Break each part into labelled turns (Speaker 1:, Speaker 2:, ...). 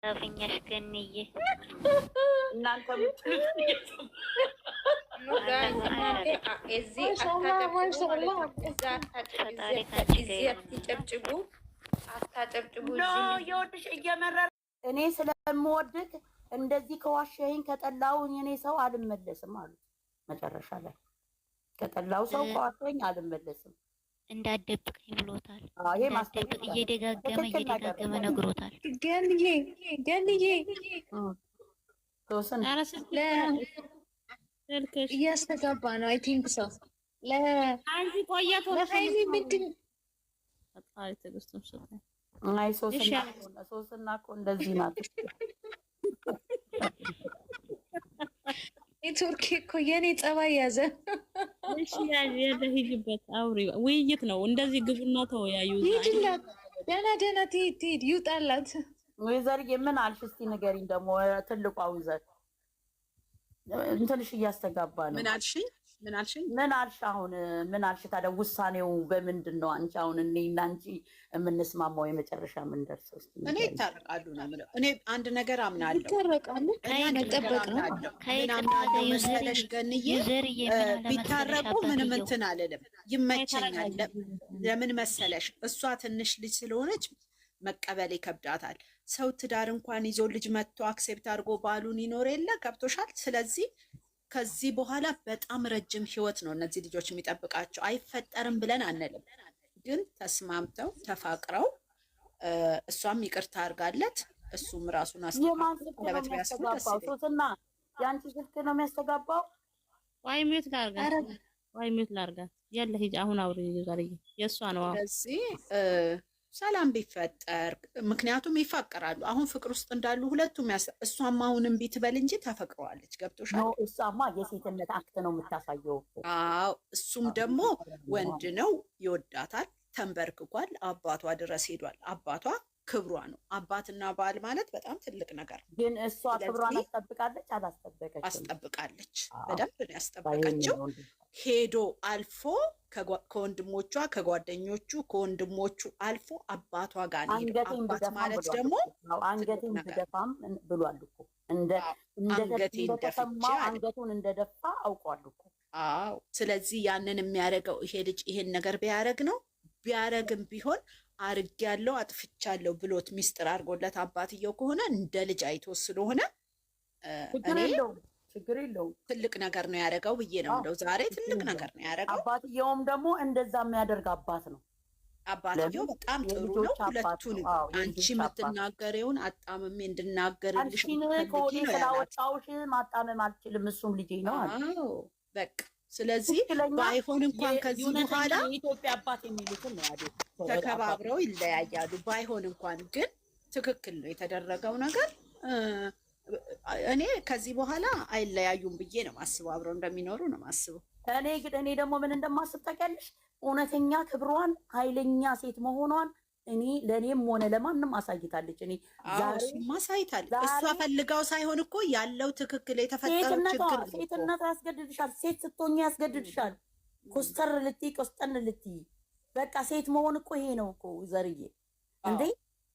Speaker 1: አፍኛሽ ገንዬ
Speaker 2: እናንተ ምትሉት እኔ ስለምወድቅ እንደዚህ ከዋሸኸኝ ከጠላውኝ እኔ ሰው አልመለስም አሉ። መጨረሻ ላይ ከጠላው ሰው ከዋሸኸኝ አልመለስም
Speaker 1: እንዳደብቀኝ ብሎታል።
Speaker 2: ይሄ ማስጠንቀቅ
Speaker 1: እየደጋገመ ነግሮታል።
Speaker 3: ገንዬ
Speaker 2: ተወሰነ
Speaker 3: እያስተጋባ ነው። አይ ቲንክ ሶ ለአንቺ ቆያቶ ለሃይሚ ምንድን
Speaker 2: አይ ሶስና እኮ እንደዚህ ናት።
Speaker 3: ቱርኪ እኮ የኔ ጸባይ ያዘ።
Speaker 4: እሺ ያለ ሂጅበት አውሪ። ውይይት ነው እንደዚህ ግቡና ተወያዩ።
Speaker 3: ይድላት ደህና ትሄድ ይውጣላት።
Speaker 2: ወይዘርዬ ምን አልሽ? እስቲ ንገሪኝ። ደግሞ ትልቋ ወይዘር እንትንሽ እያስተጋባ ነው።
Speaker 5: ምን አልሽኝ?
Speaker 2: ምን አልሽ? አሁን ምን አልሽ ታዲያ? ውሳኔው በምንድን ነው? አንቺ አሁን እኔና አንቺ የምንስማማው የመጨረሻ ምን ደርሰው? እስቲ
Speaker 5: እኔ ይታረቃሉ ነው የምለው። እኔ አንድ ነገር አምናለሁ።
Speaker 3: ይታረቃሉ መጠበቅ ነው።
Speaker 5: ከይታረቃለሽ ገንዬ ቢታረቁ ምንም እንትን አልልም። ይመቸኛል። ለምን መሰለሽ? እሷ ትንሽ ልጅ ስለሆነች መቀበል ይከብዳታል። ሰው ትዳር እንኳን ይዞ ልጅ መጥቶ አክሴፕት አድርጎ ባሉን ይኖር የለ ገብቶሻል። ስለዚህ ከዚህ በኋላ በጣም ረጅም ህይወት ነው እነዚህ ልጆች የሚጠብቃቸው። አይፈጠርም ብለን አንልም፣ ግን ተስማምተው ተፋቅረው እሷም ይቅርታ አድርጋለት እሱም ራሱን አስተባብሎበት
Speaker 2: ሶስና የአንቺ ስልክ ነው የሚያስተጋባው።
Speaker 4: ዋይ ሚዩት ላርጋት ያለ ሂጅ። አሁን አውሪ ጋርዬ የእሷ ነው።
Speaker 5: ስለዚህ ሰላም ቢፈጠር ምክንያቱም ይፋቀራሉ። አሁን ፍቅር ውስጥ እንዳሉ ሁለቱም እሷም አሁንም ቢትበል እንጂ ተፈቅረዋለች። ገብቶሻል?
Speaker 2: እሷማ የሴትነት አክት ነው የምታሳየው።
Speaker 5: አዎ እሱም ደግሞ ወንድ ነው፣ ይወዳታል፣ ተንበርክኳል፣ አባቷ ድረስ ሄዷል። አባቷ ክብሯ ነው። አባትና ባል ማለት በጣም ትልቅ ነገር ነው።
Speaker 2: ግን እሷ ክብሯን አስጠብቃለች አላስጠበቀችም?
Speaker 5: አስጠብቃለች። በደንብ ነው ያስጠበቀችው። ሄዶ አልፎ ከወንድሞቿ ከጓደኞቹ ከወንድሞቹ አልፎ አባቷ ጋር ነው። አባት ማለት ደግሞ
Speaker 2: አንገቴን ብደፋም ብሏል እኮ አንገቱን እንደደፋ አውቋል እኮ።
Speaker 5: አዎ ስለዚህ ያንን የሚያደርገው ይሄ ልጅ ይሄን ነገር ቢያደርግ ነው። ቢያደርግም ቢሆን አርጌያለሁ አጥፍቻለሁ ብሎት ሚስጥር አድርጎለት አባትየው ከሆነ እንደ ልጅ አይቶ ስለሆነ
Speaker 2: ችግር የለውም።
Speaker 5: ትልቅ ነገር ነው ያደረገው ብዬ ነው እንደው ዛሬ ትልቅ ነገር ነው ያደረገው።
Speaker 2: አባትየውም ደግሞ እንደዛ የሚያደርግ አባት ነው።
Speaker 5: አባትየው በጣም ጥሩ ነው። ሁለቱን አንቺ የምትናገሪውን አጣምሜ እንድናገርልሽ
Speaker 2: ከወዲህ ስላወጣሁሽ ማጣመም አልችልም፣ እሱም ልጄ ነው አለ።
Speaker 5: በቃ ስለዚህ ባይሆን እንኳን ከዚህ በኋላ
Speaker 2: የኢትዮጵያ አባት የሚሉትን ነው ያለው።
Speaker 5: ተከባብረው ይለያያሉ። ባይሆን እንኳን ግን ትክክል ነው የተደረገው ነገር። እኔ ከዚህ በኋላ አይለያዩም ብዬ ነው ማስበው። አብረው እንደሚኖሩ ነው ማስበው።
Speaker 2: እኔ ደግሞ ምን እንደማስብ ታውቂያለሽ? እውነተኛ ክብሯን ኃይለኛ ሴት መሆኗን እኔ ለእኔም ሆነ ለማንም አሳይታለች። እኔ
Speaker 5: ዛሬ ማሳይታለች። እሷ ፈልጋው ሳይሆን እኮ ያለው ትክክል የተፈጠረው ችግር
Speaker 2: ሴትነት ያስገድድሻል። ሴት ስትሆኚ ያስገድድሻል። ኮስተር ልትይ ቆስጠን ልትይ በቃ ሴት መሆን እኮ ይሄ ነው እኮ ዘርዬ። እንዴ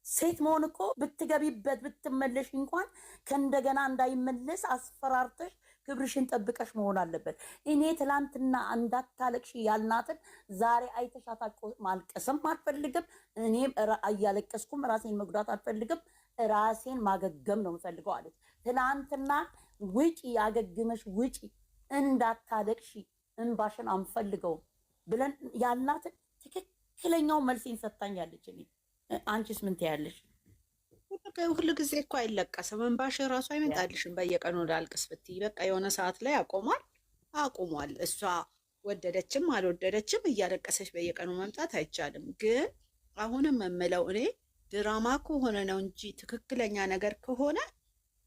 Speaker 2: ሴት መሆን እኮ ብትገቢበት ብትመለሽ እንኳን ከእንደገና እንዳይመለስ አስፈራርተሽ ክብርሽን ጠብቀሽ መሆን አለበት። እኔ ትላንትና እንዳታለቅሽ ያልናትን ዛሬ አይተሻት ማልቀስም አልፈልግም። እኔም እያለቀስኩም ራሴን መጉዳት አልፈልግም። ራሴን ማገገም ነው የምፈልገው አለች። ትላንትና ውጪ ያገግመሽ ውጪ እንዳታለቅሽ እንባሽን አንፈልገውም ብለን ያልናትን ትክክለኛው መልሴን ሰጥታኛለች። እኔ አንቺስ ምን ትያለሽ?
Speaker 5: ሁሉ ጊዜ እኮ አይለቀስም። እንባሽ ራሱ አይመጣልሽም። በየቀኑ ላልቅስ ብትይ በቃ የሆነ ሰዓት ላይ አቁሟል። እሷ ወደደችም አልወደደችም እያለቀሰች በየቀኑ መምጣት አይቻልም። ግን አሁንም የምለው እኔ ድራማ ከሆነ ነው እንጂ ትክክለኛ ነገር ከሆነ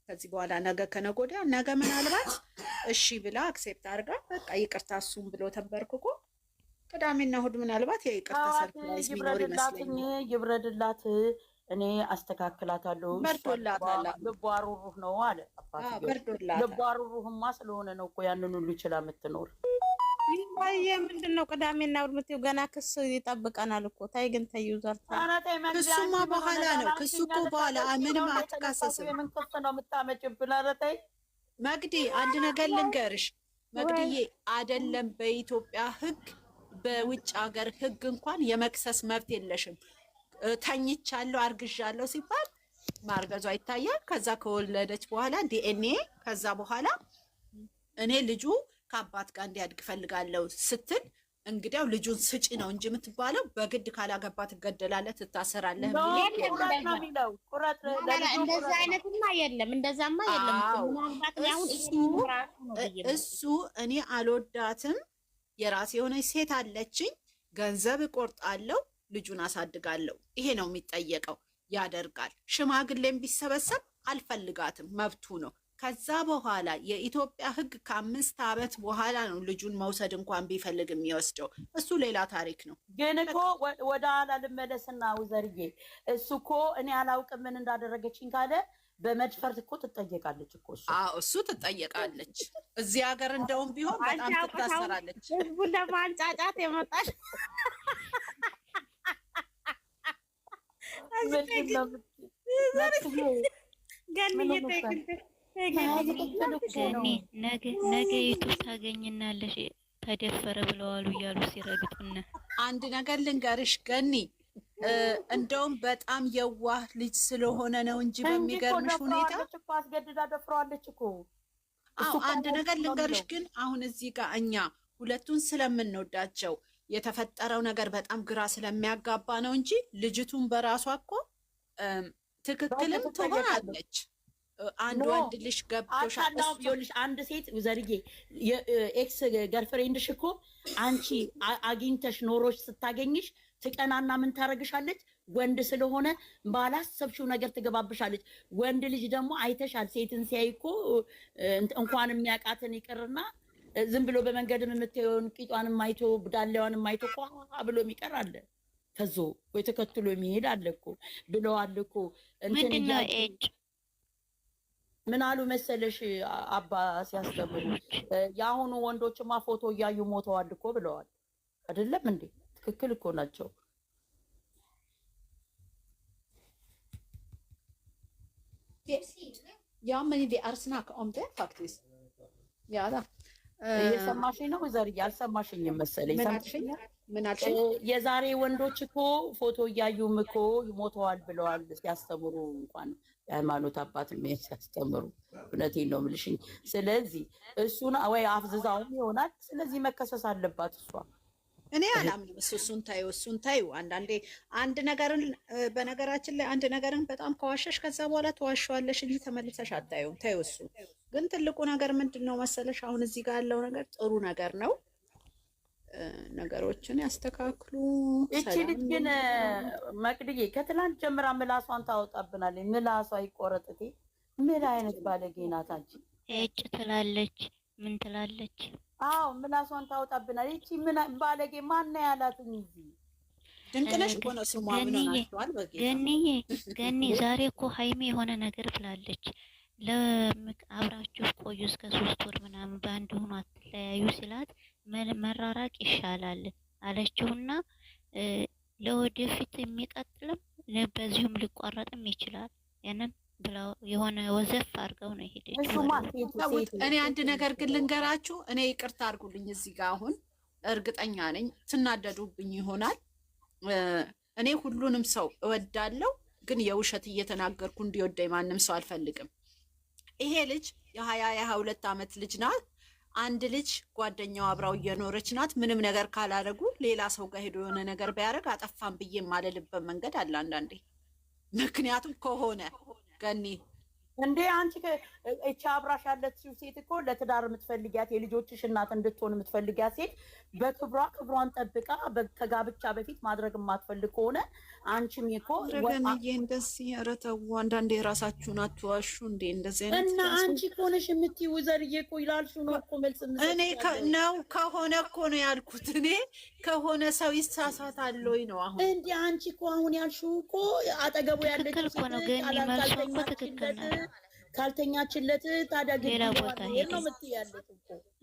Speaker 5: ከዚህ በኋላ ነገ ከነገ ወዲያ ነገ ምናልባት እሺ ብላ አክሴፕት አድርጋ በቃ ይቅርታ እሱም ብሎ ተንበርክኮ ቅዳሜና እሑድ ምናልባት የይቅርታ ሰርፕራይዝ ቢኖር ይመስለኛል።
Speaker 2: ይብረድላት፣ እኔ አስተካክላታለሁ። ልቧ ሩሩህ ነው አለ አባትየው። ልቧ ሩሩህማ ስለሆነ ነው እኮ ያንን ሁሉ ይችላ የምትኖር።
Speaker 4: አየ ምንድነው ቅዳሜና እሑድ የምትይው? ገና ክስ ይጠብቀናል እኮ። ታይ ግን ተይው ዘርታ
Speaker 5: ክሱማ በኋላ ነው። ክሱ እኮ በኋላ ምንም አትካሰስም።
Speaker 2: ምን ክስ ነው የምታመጭብን? ኧረ ተይ
Speaker 5: መግዲ፣ አንድ ነገር ልንገርሽ መግዲዬ፣ አይደለም በኢትዮጵያ ሕግ በውጭ ሀገር ሕግ እንኳን የመክሰስ መብት የለሽም። ተኝቻለሁ አርግዣለሁ ሲባል ማርገዟ ይታያል። ከዛ ከወለደች በኋላ ዲኤንኤ፣ ከዛ በኋላ እኔ ልጁ ከአባት ጋር እንዲያድግ ፈልጋለሁ ስትል እንግዲያው ልጁን ስጪ ነው እንጂ የምትባለው በግድ ካላገባ ትገደላለህ፣ ትታሰራለህ።
Speaker 4: እንደዛ አይነትማ የለም፣ እንደዛማ የለም።
Speaker 5: እሱ እኔ አልወዳትም፣ የራሴ የሆነች ሴት አለችኝ፣ ገንዘብ እቆርጣለሁ፣ ልጁን አሳድጋለሁ። ይሄ ነው የሚጠየቀው። ያደርጋል። ሽማግሌም ቢሰበሰብ አልፈልጋትም፣ መብቱ ነው። ከዛ በኋላ የኢትዮጵያ ሕግ ከ5 ዓመት በኋላ ነው ልጁን መውሰድ እንኳን ቢፈልግ የሚወስደው። እሱ ሌላ ታሪክ ነው።
Speaker 2: ግን እኮ ወደ ኋላ ልመለስና ውዘርዬ፣ እሱ እኮ እኔ አላውቅም ምን እንዳደረገችኝ ካለ በመድፈር እኮ ትጠየቃለች እኮ እሱ።
Speaker 5: እሱ ትጠየቃለች። እዚህ ሀገር እንደውም ቢሆን በጣም ትታሰራለች።
Speaker 4: ህዝቡን ለማንጫጫት የመጣች
Speaker 1: ነገ ዩቱብ ታገኝናለሽ ተደፈረ ብለዋሉ እያሉ ሲረግጡና፣
Speaker 5: አንድ ነገር ልንገርሽ ገኒ፣ እንደውም በጣም የዋህ ልጅ ስለሆነ ነው እንጂ በሚገርምሽ ሁኔታ
Speaker 2: አስገድዳ ደፍረዋለች እኮ።
Speaker 5: አንድ ነገር ልንገርሽ ግን አሁን እዚህ ጋር እኛ ሁለቱን ስለምንወዳቸው የተፈጠረው ነገር በጣም ግራ ስለሚያጋባ ነው እንጂ ልጅቱን በራሷ እኮ ትክክልም ትሆናለች። አንድ ወንድ ልጅ ገብቶሻል።
Speaker 2: አንድ ሴት ዘርዬ ኤክስ ገርፍሬንድሽ እኮ አንቺ አግኝተሽ ኖሮች ስታገኝሽ ትቀናና ምን ታረግሻለች? ወንድ ስለሆነ ባላሰብሽው ነገር ትገባብሻለች። ወንድ ልጅ ደግሞ አይተሻል፣ ሴትን ሲያይ እኮ እንኳን የሚያውቃትን ይቅርና ዝም ብሎ በመንገድም የምትሆን ቂጧንም አይቶ ዳሌዋንም አይቶ ብሎ የሚቀር አለ። ከዞ ወይ ተከትሎ የሚሄድ አለ እኮ ብለዋል እኮ።
Speaker 1: ምንድነው ኤጅ
Speaker 2: ምን አሉ መሰለሽ አባ ሲያስተምሩ፣ የአሁኑ ወንዶችማ ፎቶ እያዩ ሞተዋል እኮ ብለዋል። አይደለም እንዴ? ትክክል እኮ ናቸው።
Speaker 5: Ja, men vi är snacka om det faktiskt. Ja då.
Speaker 2: እየሰማሽኝ ነው ዘርዬ? አልሰማሽኝም መሰለኝ።
Speaker 5: ምን አልሽኝ?
Speaker 2: የዛሬ ወንዶች እኮ ፎቶ እያዩም እኮ ሞተዋል ብለዋል ሲያስተምሩ፣ እንኳን የሃይማኖት አባትም ሲያስተምሩ። እውነቴን ነው የምልሽኝ። ስለዚህ እሱን ወይ አፍዝዛውም ይሆናል። ስለዚህ መከሰስ አለባት እሷ።
Speaker 5: እኔ አላምንም። እሱን ታዩ። አንዳንዴ አንድ ነገርን በነገራችን ላይ አንድ ነገርን በጣም ከዋሸሽ ከዛ በኋላ ተዋሸዋለሽ እንጂ ተመልሰሽ አታዩም። ታዩ። እሱ ግን ትልቁ ነገር ምንድን ነው መሰለሽ? አሁን እዚህ ጋር ያለው ነገር ጥሩ ነገር ነው። ነገሮችን ያስተካክሉ።
Speaker 2: እቺ ልጅ ግን መቅድዬ ከትላንት ጀምራ ምላሷን ታወጣብናለች። ምላሷ ይቆረጥቴ። ምን አይነት ባለጌ ናት አንቺ!
Speaker 1: እጭ ትላለች፣ ምን ትላለች?
Speaker 2: አዎ ምላሷን ታወጣብናለች። እቺ ምን ባለጌ! ማን ያላትኝ እዚህ
Speaker 5: ድንቅነሽ እኮ ነው ስሟ። ምን ሆናችኋል?
Speaker 1: ገኒ ዛሬ እኮ ሀይሜ የሆነ ነገር ብላለች። አብራችሁ ቆዩ እስከ 3 ወር ምናምን በአንድ ሆኖ አትለያዩ ሲላት መራራቅ ይሻላል አለችውና ለወደፊት የሚቀጥልም በዚሁም ሊቋረጥም ይችላል። ያንን ብለው የሆነ ወዘፍ አድርገው ነው የሄደችው።
Speaker 5: እኔ አንድ ነገር ግን ልንገራችሁ። እኔ ይቅርታ አድርጉልኝ እዚህ ጋር አሁን እርግጠኛ ነኝ ትናደዱብኝ ይሆናል። እኔ ሁሉንም ሰው እወዳለሁ፣ ግን የውሸት እየተናገርኩ እንዲወደኝ ማንም ሰው አልፈልግም። ይሄ ልጅ የ22 ዓመት ልጅ ናት። አንድ ልጅ ጓደኛው አብራው እየኖረች ናት። ምንም ነገር ካላደረጉ ሌላ ሰው ጋር ሄዶ የሆነ ነገር ቢያደርግ አጠፋን ብዬ የማልልበት መንገድ አለ አንዳንዴ። ምክንያቱም ከሆነ ገኒ
Speaker 2: እንዴ አንቺ እቺ አብራሽ ያለችው ሴት እኮ ለትዳር የምትፈልጊያት የልጆችሽ እናት እንድትሆን የምትፈልጊያት ሴት ክብሯን ጠብቃ ከጋብቻ በፊት ማድረግ የማትፈልግ ከሆነ አንቺም እኮ
Speaker 5: ረገንዬ እንደዚህ ኧረ ተው፣ አንዳንዴ የራሳችሁን አትዋሹ እንዴ! እንደዚህ አይነት
Speaker 2: እና አንቺ ከሆነሽ የምትይው ዘርዬ እኮ ይላልሽ ነው እኮ መልስ
Speaker 5: እኔ ነው ከሆነ እኮ ነው ያልኩት። እኔ ከሆነ ሰው ይሳሳታል ወይ ነው አሁን
Speaker 2: እንዴ? አንቺ እኮ አሁን ያልሽው እኮ አጠገቡ ያለችው
Speaker 1: ትክክል እኮ ነው ግን መልሷ እኮ ትክክል ነው።
Speaker 2: ካልተኛችለት ታዲያ
Speaker 1: ሌላ ቦታ
Speaker 2: ግድ ነው የምትያለሽ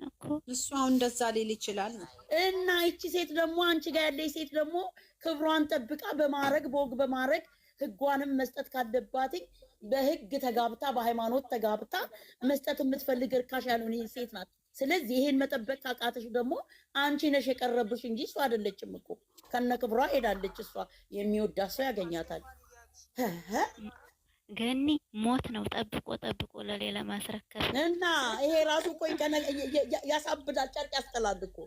Speaker 2: እኮ
Speaker 5: እሱ አሁን እንደዛ ሊል ይችላል።
Speaker 2: እና ይቺ ሴት ደግሞ አንቺ ጋር ያለች ሴት ደግሞ ክብሯን ጠብቃ በማረግ በወግ በማረግ ህጓንም መስጠት ካለባትኝ በህግ ተጋብታ በሃይማኖት ተጋብታ መስጠት የምትፈልግ እርካሽ ያልሆነ ሴት ናት። ስለዚህ ይሄን መጠበቅ ካቃተሽ ደግሞ አንቺ ነሽ የቀረብሽ እንጂ እሷ አይደለችም እኮ። ከነ ክብሯ ሄዳለች። እሷ የሚወዳት ሰው ያገኛታል።
Speaker 1: ገኒ ሞት ነው ጠብቆ ጠብቆ ለሌላ ማስረከብ
Speaker 2: እና ይሄ ራሱ እኮ ያሳብዳል፣ ጨርቅ ያስጠላል እኮ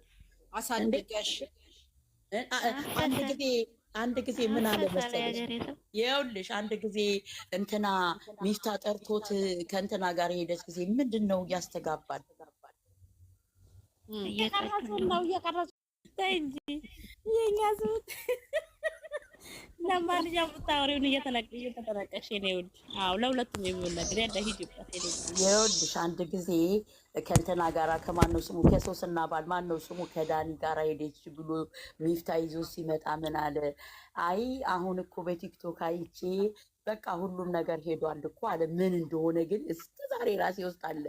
Speaker 5: አሳንደገሽ
Speaker 2: አንድ ጊዜ ምን አለ መሰለሽ፣ ይኸውልሽ አንድ ጊዜ እንትና ሚፍታ ጠርቶት ከእንትና ጋር የሄደች ጊዜ ምንድን ነው እያስተጋባል
Speaker 4: እየቀረጹ እንጂ የኛ ሱት ለማንኛ የምታወሪውን እየተነቀሽ ነው። አዎ ለሁለቱም የሚሆን ነገር ያለ ሂጅበት።
Speaker 2: ይኸውልሽ አንድ ጊዜ ከእንትና ጋራ ከማነው ስሙ ከሶስና ባል ማነው ስሙ ከዳኒ ጋራ ሄደች ብሎ ሚፍታ ይዞ ሲመጣ ምን አለ? አይ አሁን እኮ በቲክቶክ አይቼ በቃ ሁሉም ነገር ሄዷል እኮ አለ። ምን እንደሆነ ግን እስከ ዛሬ ራሴ ውስጥ አለ።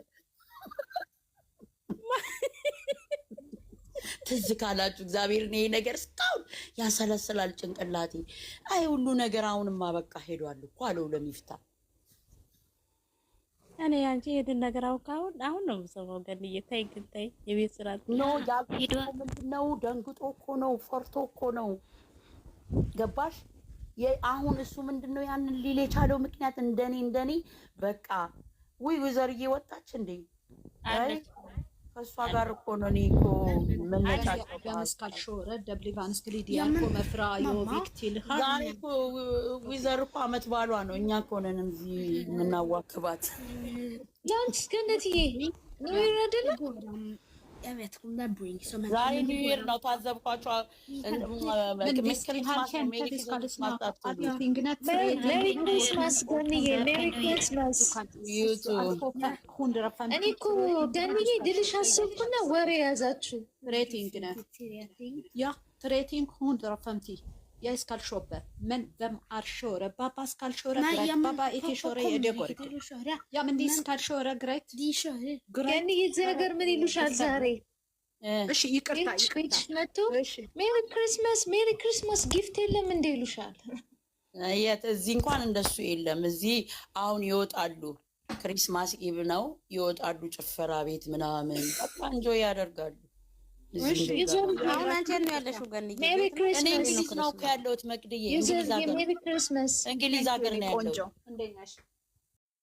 Speaker 2: ትዝ ካላችሁ እግዚአብሔርን ይሄ ነገር እስካሁን ያሰለስላል ጭንቅላቴ። አይ ሁሉ ነገር አሁንማ በቃ ሄዷል እኮ አለው ለሚፍታ።
Speaker 4: እኔ አንቺ ይሄን ነገር አሁን ነው የምሰማው። ገንዬ ተይ ግን ተይ፣ የቤት ስራ
Speaker 2: ነው ያልኩት። ምንድነው ደንግጦ እኮ ነው ፈርቶ እኮ ነው። ገባሽ? አሁን እሱ ምንድነው ያንን ሊል የቻለው ምክንያት እንደኔ በቃ ወይዘርዬ ወጣች እንዴ? አይ ከእሷ ጋር እኮ ነው። እኔ እኮ መነጫቸው ዛሬ እኮ ዊዘር እኮ አመት ባሏ ነው። እኛ እኮ ነን እዚህ የምናዋክባት።
Speaker 3: ያንቺስ ገነትዬ ነው ይረደለ
Speaker 2: ዛሬ ኒው ይር ነው። ታዘብኳቸው።
Speaker 3: ሜሪ ክሪስማስ ገንዬ፣ ሜሪ ክሪስማስ። እኔ እኮ ገንዬ ድልሽ አሰብኩና ወሬ ያዛችሁ።
Speaker 5: ትሬቲንግ 150 jag ska köpa men vem är köra pappa ska köra pappa inte köra det går inte ja men de ska köra grejt
Speaker 3: de kör kan ni ዘገር ምን ይሉሻል ዛሬ?
Speaker 5: እሺ ይቅርታ
Speaker 3: መጥቶ ሜሪ ክሪስማስ ጊፍት የለም እንደ ይሉሻል።
Speaker 2: የት እዚህ እንኳን እንደሱ የለም። እዚህ አሁን ይወጣሉ፣ ክሪስማስ ኢቭ ነው ይወጣሉ፣ ጭፈራ ቤት ምናምን በቃ እንጆይ ያደርጋሉ።
Speaker 4: አሁን አንቺ ነው ያለሽው ገንዬ?
Speaker 2: እኔ እንግሊዝ ነው ያለሁት መቅድዬ፣ እንግሊዝ ሀገር ነው ያለሁት።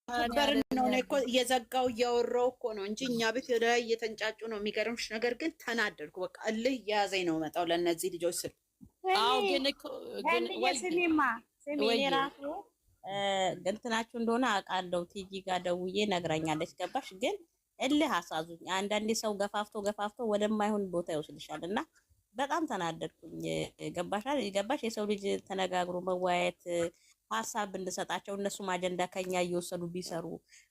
Speaker 5: ነበር ነው እኮ እየዘጋው እያወራው እኮ ነው እንጂ እኛ ቤት ላይ እየተንጫጩ ነው። የሚገርምሽ ነገር ግን ተናደድኩ። በቃ እልህ እያዘኝ ነው መጣው ለነዚህ ልጆች ስል።
Speaker 2: አዎ ግን
Speaker 4: ስሚማ ራሱ እንትናችሁ እንደሆነ አውቃለሁ። ቲጂ ጋር ደውዬ ነግራኛለች። ገባሽ? ግን እልህ አሳዙኝ። አንዳንዴ ሰው ገፋፍቶ ወደማይሆን ቦታ ይወስድሻል እና በጣም ተናደድኩኝ። ገባሽ? የሰው ልጅ ተነጋግሮ መወያየት ሀሳብ እንድሰጣቸው እነሱም አጀንዳ ከኛ እየወሰዱ ቢሰሩ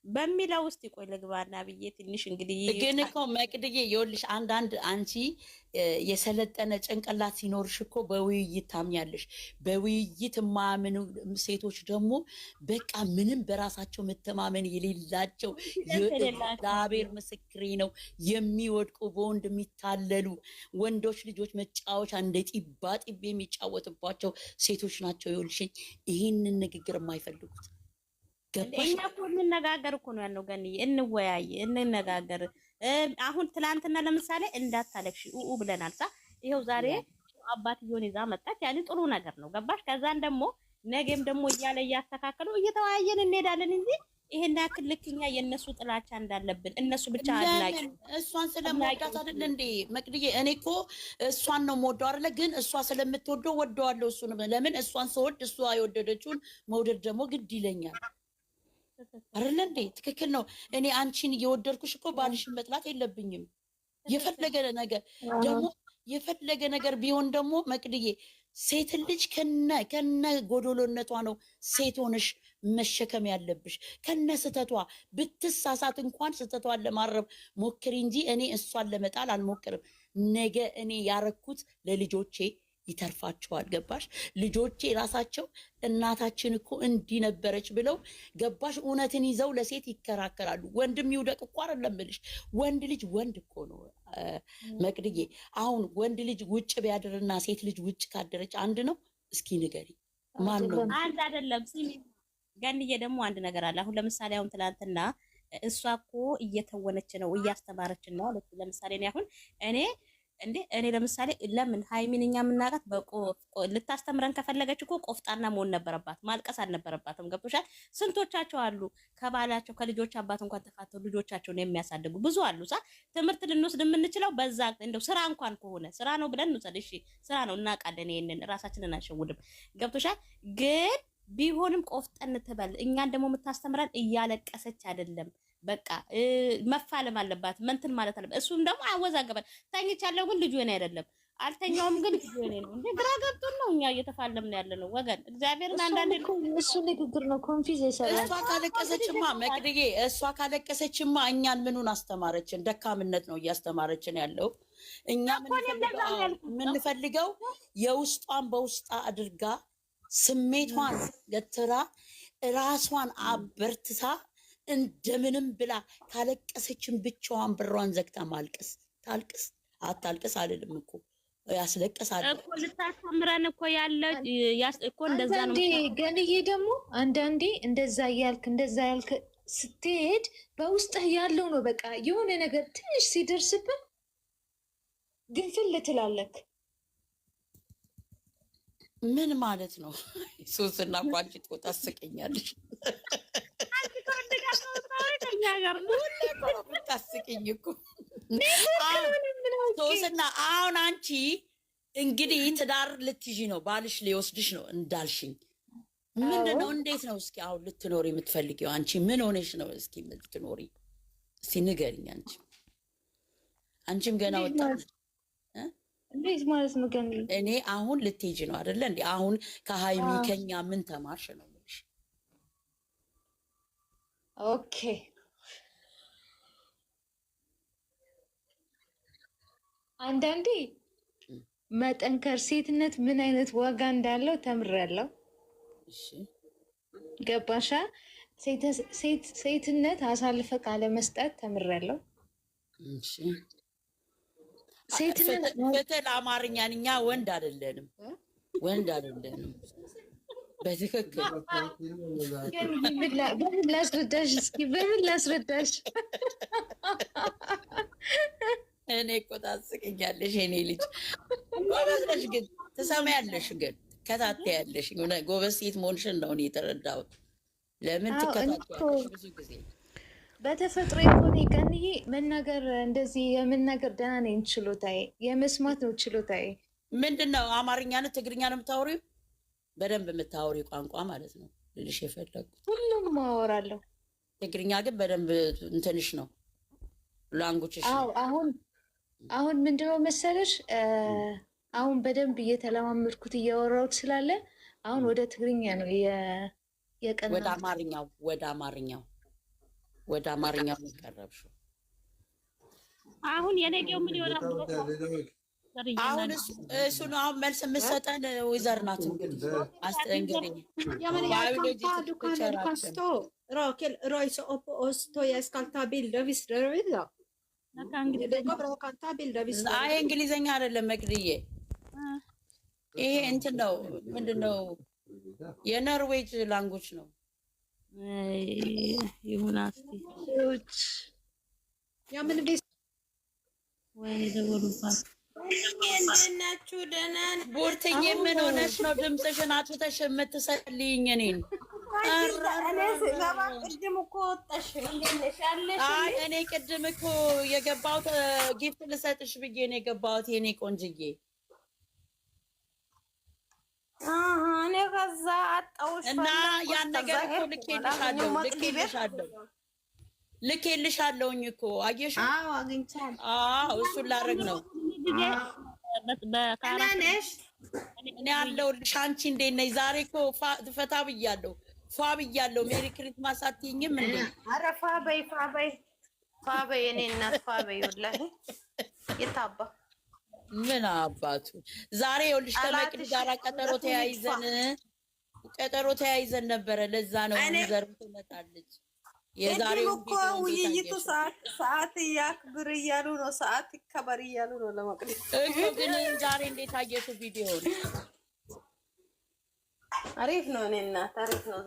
Speaker 4: በሚለው ውስጥ ይቆይ ልግባና ብዬ ትንሽ እንግዲህ
Speaker 2: ግን እኮ መቅድዬ ይኸውልሽ አንዳንድ አንቺ የሰለጠነ ጭንቅላት ሲኖርሽ እኮ በውይይት ታምኛለሽ። በውይይት የማያምኑ ሴቶች ደግሞ በቃ ምንም በራሳቸው መተማመን የሌላቸው እግዚአብሔር ምስክሬ ነው የሚወድቁ በወንድ የሚታለሉ ወንዶች ልጆች መጫወቻ እንደ ጢባ ጢቤ የሚጫወትባቸው ሴቶች ናቸው። ይኸውልሽኝ ይህንን ንግግር የማይፈልጉት
Speaker 4: እኛ እኮ እንነጋገር እኮ ነው ያለው ገንዬ፣ እንወያይ እንነጋገር። አሁን ትላንትና ለምሳሌ እንዳታለቅሽ ኡኡ ብለናል። ይሄው ዛሬ አባትየውን ይዛ መጣች። ያኔ ጥሩ ነገር ነው ገባሽ? ከዛን ደግሞ ነገም ደግሞ እያለ እያስተካከለው እየተወያየን እንሄዳለን እንጂ ይሄን ያክል ልክኛ የነሱ ጥላቻ እንዳለብን እነሱ ብቻ አድናቂ
Speaker 2: እሷን ስለምወዳት አይደል እንዴ መቅድዬ? እኔ እኮ እሷን ነው የምወደው አይደለ? ግን እሷ ስለምትወደው ወደዋለሁ። እሱን ለምን እሷን ስወድ እሷ የወደደችውን መውደድ ደግሞ ግድ ይለኛል አይደል እንዴ? ትክክል ነው። እኔ አንቺን እየወደድኩሽ እኮ ባልሽን መጥላት የለብኝም። የፈለገ ነገር ቢሆን ደግሞ መቅድዬ ሴት ልጅ ከነ ጎዶሎነቷ ነው ሴት ሆነሽ መሸከም ያለብሽ። ከነ ስተቷ ብትሳሳት እንኳን ስተቷን ለማረም ሞክሪ እንጂ እኔ እሷን ለመጣል አልሞክርም። ነገ እኔ ያረኩት ለልጆቼ ይተርፋቸዋል። ገባሽ? ልጆቼ ራሳቸው እናታችን እኮ እንዲህ ነበረች ብለው ገባሽ? እውነትን ይዘው ለሴት ይከራከራሉ። ወንድም ይውደቅ እኮ አይደለም ብልሽ፣ ወንድ ልጅ ወንድ እኮ ነው መቅድዬ። አሁን ወንድ ልጅ ውጭ ቢያድርና ሴት ልጅ ውጭ ካደረች አንድ ነው? እስኪ ንገሪ፣ ማን ነው?
Speaker 4: አንድ አይደለም። ገንዬ ደግሞ አንድ ነገር አለ። አሁን ለምሳሌ አሁን ትናንትና እሷ እኮ እየተወነች ነው እያስተማረችን ነው አለች። ለምሳሌ እኔ ለምሳሌ ለምን ሃይሚን እኛ የምናውቃት ልታስተምረን ከፈለገች እኮ ቆፍጣና መሆን ነበረባት፣ ማልቀስ አልነበረባትም። ገብቶሻል? ስንቶቻቸው አሉ ከባላቸው ከልጆች አባት እንኳን ተፋተው ልጆቻቸውን የሚያሳድጉ ብዙ አሉ። ትምህርት ልንወስድ የምንችለው በዛ እንደው ስራ እንኳን ከሆነ ስራ ነው ብለን እንውሰድ። እሺ ስራ ነው እናውቃለን፣ ይሄንን ራሳችንን አንሸውድም። ገብቶሻል? ግን ቢሆንም ቆፍጠን ትበል። እኛን ደግሞ የምታስተምረን እያለቀሰች አይደለም። በቃ መፋለም አለባት፣ መንትን ማለት አለባት። እሱም ደግሞ አወዛገበን። ተኝቻለሁ ግን ልጁ እኔ አይደለም፣ አልተኛውም ግን ልጁ እኔ ነው። እንዴ ግራ ገብቶን ነው እኛ እየተፋለምን ያለ ነው ወገን። እግዚአብሔርን አንዳንዴ
Speaker 3: እሱ ንግግር ነው ኮንፊዝ ይሰራል።
Speaker 2: እሷ ካለቀሰችማ መቅድዬ፣ እሷ ካለቀሰችማ እኛን ምኑን አስተማረችን? ደካምነት ነው እያስተማረችን ያለው። እኛ የምንፈልገው የውስጧን በውስጣ አድርጋ ስሜቷን ገትራ ራሷን አበርትታ እንደምንም ብላ ካለቀሰችን ብቻዋን ብሯን ዘግታ ማልቀስ። ታልቅስ አታልቅስ አልልም እኮ ያስለቅሳል
Speaker 4: እኮ ልታስተምረን እኮ ያለ እኮ እንደዛ ነው።
Speaker 3: ገንዬ ደግሞ አንዳንዴ እንደዛ ያልክ ስትሄድ በውስጥህ ያለው ነው በቃ የሆነ ነገር ትንሽ ሲደርስብን ግንፍል ትላለክ።
Speaker 2: ምን ማለት ነው? ሶስና ቋንጭ ጦጣ ታስቀኛለሽ። ታስቀኝ እኮ ሶስና። አሁን አንቺ እንግዲህ ትዳር ልትይዢ ነው፣ ባልሽ ሊወስድሽ ነው እንዳልሽኝ። ምንድን ነው? እንዴት ነው እስኪ አሁን ልትኖሪ የምትፈልጊው? አንቺ ምን ሆነሽ ነው እስኪ የምትኖሪ? እስኪ ንገሪኝ። አንቺም ገና ወጣት
Speaker 3: እንዴት ማለት ነው? ገን
Speaker 2: እኔ አሁን ልትሄጂ ነው አይደለ እንዴ? አሁን ከሀይሚ ከኛ ምን ተማርሽ ነው የምልሽ።
Speaker 3: ኦኬ አንዳንዴ መጠንከር ሴትነት ምን አይነት ዋጋ እንዳለው ተምሬያለሁ።
Speaker 2: እሺ
Speaker 3: ገባሻ? ሴትነት አሳልፈ ቃለ መስጠት ተምሬያለሁ።
Speaker 2: እሺ በተል አማርኛን እኛ ወንድ አይደለንም፣ ወንድ አይደለንም። በትክክል
Speaker 3: በምን ላስረዳሽ? እስኪ በምን ላስረዳሽ?
Speaker 2: እኔ እኮ ታስቀኛለሽ የኔ ልጅ። ጎበዝ ነሽ ግን ትሰማያለሽ፣ ግን ትከታተያለሽ። ጎበዝ ሴት መሆንሽን ነው እኔ የተረዳሁት። ለምን ትከታተያለሽ ብዙ ጊዜ
Speaker 3: በተፈጥሮ የሆነ ገንዬ መናገር እንደዚህ የመናገር ደህና ነኝ። ችሎታዬ የመስማት ነው ችሎታዬ።
Speaker 2: ምንድን ነው? አማርኛ ነው ትግርኛ ነው የምታወሪው? በደንብ የምታወሪው ቋንቋ ማለት ነው ልልሽ የፈለጉት።
Speaker 3: ሁሉም አወራለሁ።
Speaker 2: ትግርኛ ግን በደንብ እንትንሽ ነው ላንጉችሽ።
Speaker 3: አሁን ምንድነው መሰለሽ፣ አሁን በደንብ እየተለማመድኩት እያወራሁት ስላለ አሁን ወደ ትግርኛ ነው የቀና ወደ አማርኛው የሚቀረብሽው።
Speaker 4: አሁን የነገው ምን ይሆናል?
Speaker 2: አሁን እሱ ነው አሁን መልስ የምትሰጠን ወይዘር ናት። እንግዲህ አስተንገደኝ አይ እንግሊዘኛ አይደለም መቅድዬ፣ ይሄ እንትን ነው። ምንድን ነው? የኖርዌጅ ላንጉጅ ነው።
Speaker 4: ይሁናት
Speaker 6: ያምን ቤት
Speaker 4: ወይ ደወሉባት።
Speaker 6: እናችሁ ደህና
Speaker 2: ቡርትዬ ምን ሆነሽ ነው ድምፅሽን አጥፍተሽ የምትሰልይኝ እኔን? እኔ ቅድም እኮ የገባሁት ጊፍት ልሰጥሽ ብዬ ነው የገባሁት የኔ ቆንጅዬ።
Speaker 6: እኔ ከዛ አጣውሽ
Speaker 2: እና ያን ነገር እኮ ልኬልሻለሁኝ እኮ አየሽ?
Speaker 6: አዎ አግኝቻለሁ።
Speaker 2: አዎ እሱን ላደርግ ነው። እኔ አለሁልሽ። አንቺ እንዴት ነሽ? ዛሬ እኮ ፈታ ብያለሁ፣ ፏ ብያለሁ። ሜሪ ክሪስማስ አትይኝም እንዴ?
Speaker 6: ኧረ ፏ በይ እኔ እናት ፏ በይ። ወላሂ የታባ
Speaker 2: ምን አባቱ ዛሬ ይኸውልሽ ከመቅዲ ጋር ቀጠሮ ተያይዘን ነበረ። ለዛ ነው ዘር ትመጣለች። የዛሬው
Speaker 6: እኮ ውይይቱ ሰዓት ያክብር እያሉ ነው፣ ሰዓት ይከበር እያሉ ነው ለመቅዲ
Speaker 2: እኮ። ግን ዛሬ እንዴት አየሽው ቪዲዮውን?
Speaker 6: አሪፍ ነው። እኔ እናት አሪፍ ነው።